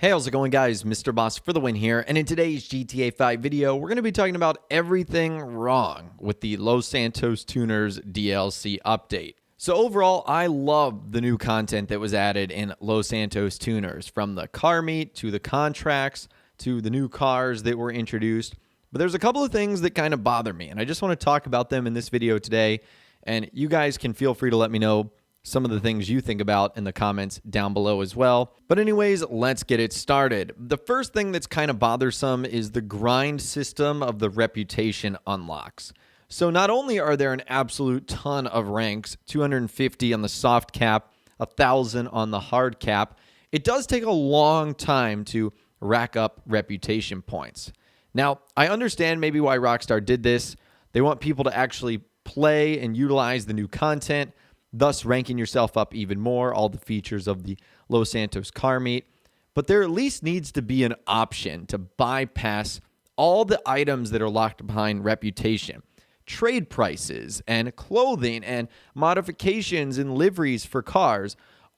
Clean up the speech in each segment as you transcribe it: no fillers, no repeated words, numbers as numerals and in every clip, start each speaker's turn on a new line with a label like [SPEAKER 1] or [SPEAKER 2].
[SPEAKER 1] Hey, how's it going, guys? Mr. Boss for the win here, and in today's GTA 5 video, we're going to be talking about everything wrong with the Los Santos Tuners DLC update. So overall, I love the new content that was added in Los Santos Tuners, from the car meet to the contracts to the new cars that were introduced. But there's a couple of things that kind of bother me, and I just want to talk about them in this video today, and you guys can feel free to let me know some of the things you think about in the comments down below as well. But anyways, let's get it started. The first thing that's kind of bothersome is the grind system of the reputation unlocks. So not only are there an absolute ton of ranks, 250 on the soft cap, 1,000 on the hard cap, it does take a long time to rack up reputation points. Now, I understand maybe why Rockstar did this. They want people to actually play and utilize the new content, thus ranking yourself up even more, all the features of the Los Santos car meet. But there at least needs to be an option to bypass all the items that are locked behind reputation. Trade prices and clothing and modifications and liveries for cars.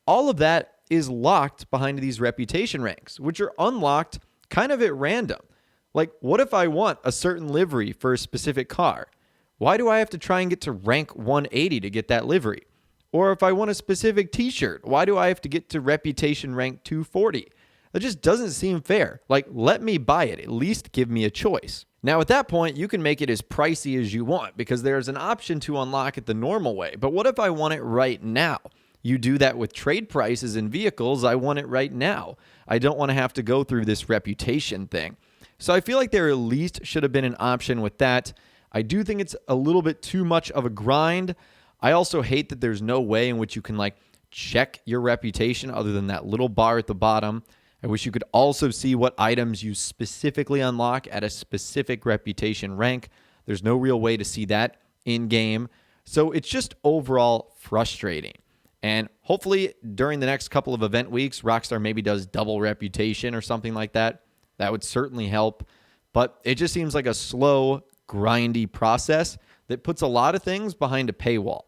[SPEAKER 1] All of that is locked behind these reputation ranks, which are unlocked kind of at random. Like, what if I want a certain livery for a specific car? Why do I have to try and get to rank 180 to get that livery? Or if I want a specific t-shirt, why do I have to get to reputation rank 240? That just doesn't seem fair. Like, let me buy it. At least give me a choice. Now, at that point, you can make it as pricey as you want because there's an option to unlock it the normal way. But what if I want it right now? You do that with trade prices and vehicles. I want it right now. I don't want to have to go through this reputation thing. So I feel like there at least should have been an option with that. I do think it's a little bit too much of a grind. I also hate that there's no way in which you can check your reputation other than that little bar at the bottom. I wish you could also see what items you specifically unlock at a specific reputation rank. There's no real way to see that in game. So it's just overall frustrating. And hopefully during the next couple of event weeks, Rockstar maybe does double reputation or something like that. That would certainly help. But it just seems like a slow, grindy process that puts a lot of things behind a paywall.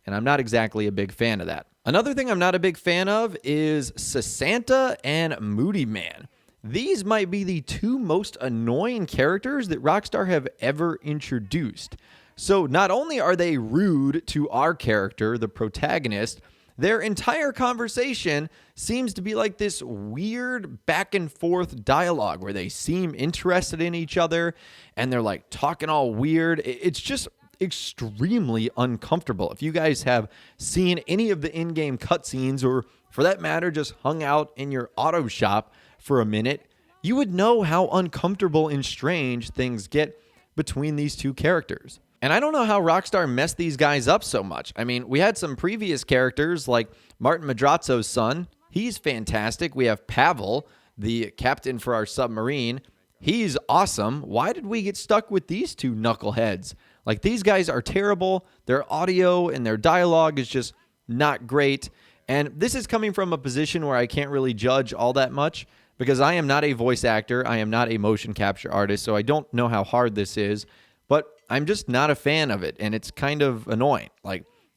[SPEAKER 1] And I'm not exactly a big fan of that. Another thing I'm not a big fan of is Santa and Moodymann. These might be the two most annoying characters that Rockstar have ever introduced. So not only are they rude to our character, the protagonist, their entire conversation seems to be like this weird back and forth dialogue where they seem interested in each other and they're talking all weird. It's just extremely uncomfortable. If you guys have seen any of the in-game cutscenes, or for that matter, just hung out in your auto shop for a minute, you would know how uncomfortable and strange things get between these two characters. And I don't know how Rockstar messed these guys up so much. I mean, we had some previous characters like Martin Madrazo's son. He's fantastic. We have Pavel, the captain for our submarine. He's awesome. Why did we get stuck with these two knuckleheads? These guys are terrible. Their audio and their dialogue is just not great. And this is coming from a position where I can't really judge all that much because I am not a voice actor. I am not a motion capture artist, so I don't know how hard this is. But I'm just not a fan of it, and it's kind of annoying.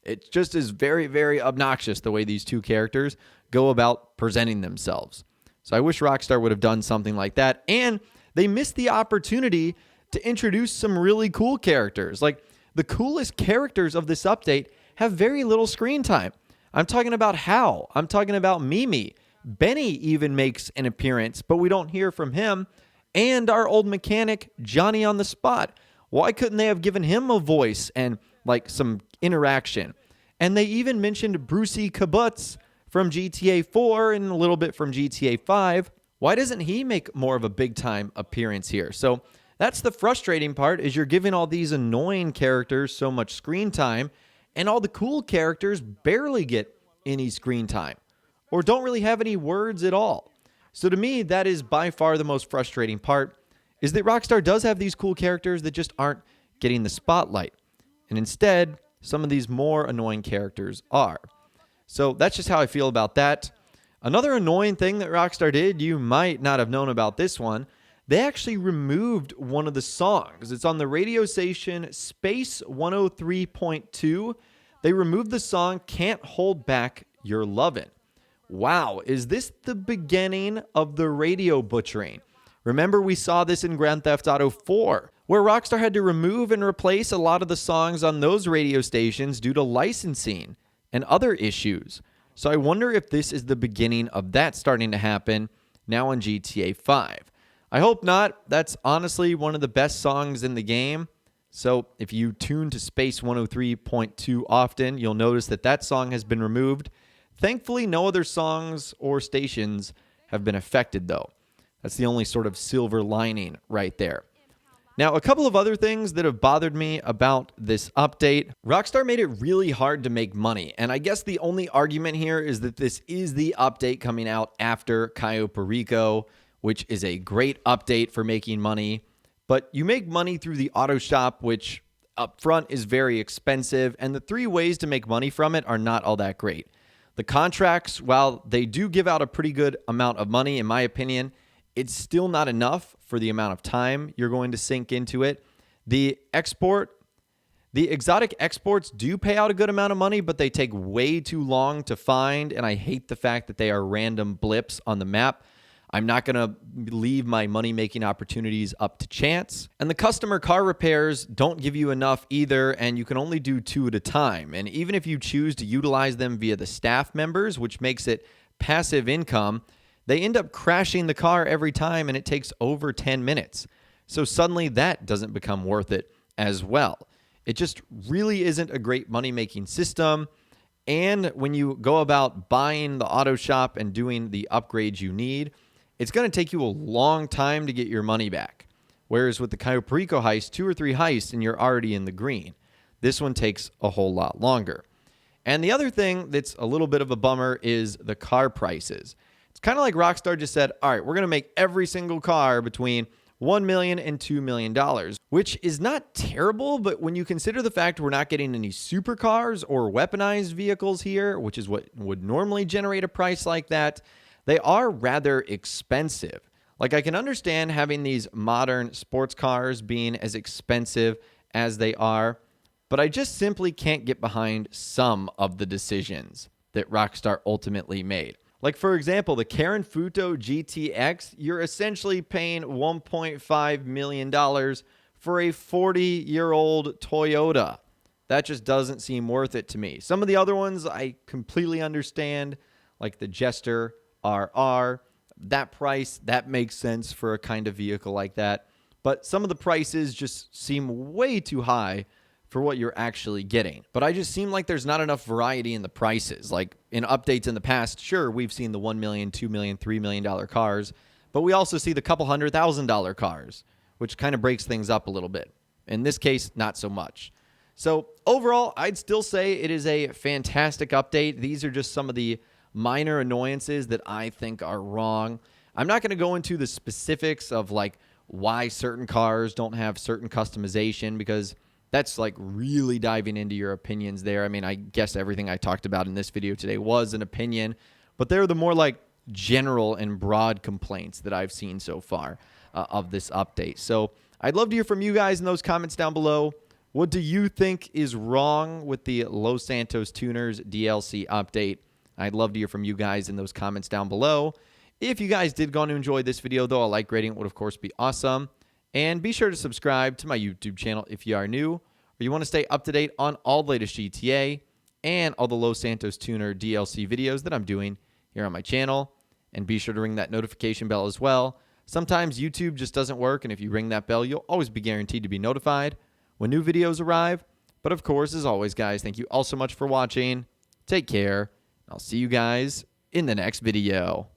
[SPEAKER 1] It just is very, very obnoxious the way these two characters go about presenting themselves. So I wish Rockstar would have done something like that. And they missed the opportunity to introduce some really cool characters. The coolest characters of this update have very little screen time. I'm talking about Hal. I'm talking about Mimi. Benny even makes an appearance, but we don't hear from him. And our old mechanic, Johnny on the Spot. Why couldn't they have given him a voice and some interaction? And they even mentioned Brucey Kibbutz from GTA 4 and a little bit from GTA 5. Why doesn't he make more of a big time appearance here? So that's the frustrating part, is you're giving all these annoying characters so much screen time, and all the cool characters barely get any screen time or don't really have any words at all. So to me, that is by far the most frustrating part, is that Rockstar does have these cool characters that just aren't getting the spotlight. And instead, some of these more annoying characters are. So that's just how I feel about that. Another annoying thing that Rockstar did, you might not have known about this one, they actually removed one of the songs. It's on the radio station Space 103.2. They removed the song Can't Hold Back Your Lovin', Wow, is this the beginning of the radio butchering? Remember, we saw this in Grand Theft Auto 4, where Rockstar had to remove and replace a lot of the songs on those radio stations due to licensing and other issues. So I wonder if this is the beginning of that starting to happen now in GTA 5. I hope not. That's honestly one of the best songs in the game. So if you tune to Space 103.2 often, you'll notice that that song has been removed. Thankfully, no other songs or stations have been affected, though. That's the only sort of silver lining right there. Now, a couple of other things that have bothered me about this update. Rockstar made it really hard to make money, and I guess the only argument here is that this is the update coming out after Cayo Perico, which is a great update for making money. But you make money through the auto shop, which up front is very expensive, and the 3 ways to make money from it are not all that great. The contracts, while they do give out a pretty good amount of money, in my opinion, it's still not enough for the amount of time you're going to sink into it. The exotic exports do pay out a good amount of money, but they take way too long to find, and I hate the fact that they are random blips on the map. I'm not going to leave my money-making opportunities up to chance. And the customer car repairs don't give you enough either, and you can only do 2 at a time. And even if you choose to utilize them via the staff members, which makes it passive income, they end up crashing the car every time, and it takes over 10 minutes. So suddenly that doesn't become worth it as well. It just really isn't a great money-making system. And when you go about buying the auto shop and doing the upgrades you need, it's going to take you a long time to get your money back. Whereas with the Cayo Perico heist, 2 or 3 heists and you're already in the green. This one takes a whole lot longer. And the other thing that's a little bit of a bummer is the car prices. It's kind of like Rockstar just said, all right, we're going to make every single car between $1 million and $2 million, which is not terrible, but when you consider the fact we're not getting any supercars or weaponized vehicles here, which is what would normally generate a price like that, they are rather expensive. Like, I can understand having these modern sports cars being as expensive as they are, but I just simply can't get behind some of the decisions that Rockstar ultimately made. Like, for example, the Karen Futo GTX, you're essentially paying $1.5 million for a 40-year-old Toyota. That just doesn't seem worth it to me. Some of the other ones I completely understand, like the Jester RR. That price, that makes sense for a kind of vehicle like that. But some of the prices just seem way too high for what you're actually getting. But I just seem like there's not enough variety in the prices. Like in updates in the past, sure, we've seen the $1 million, $2 million, $3 million cars, but we also see the couple $100,000 cars, which kind of breaks things up a little bit. In this case, not so much. So overall, I'd still say it is a fantastic update. These are just some of the minor annoyances that I think are wrong. I'm not going to go into the specifics of like why certain cars don't have certain customization, because that's like really diving into your opinions there. I mean, I guess everything I talked about in this video today was an opinion, but they're the more like general and broad complaints that I've seen so far of this update. So I'd love to hear from you guys in those comments down below. What do you think is wrong with the Los Santos Tuners DLC update? I'd love to hear from you guys in those comments down below. If you guys did go on to enjoy this video, though, a like rating would, of course, be awesome. And be sure to subscribe to my YouTube channel if you are new, or you want to stay up to date on all the latest GTA and all the Los Santos Tuner DLC videos that I'm doing here on my channel. And be sure to ring that notification bell as well. Sometimes YouTube just doesn't work, and if you ring that bell, you'll always be guaranteed to be notified when new videos arrive. But of course, as always, guys, thank you all so much for watching. Take care. I'll see you guys in the next video.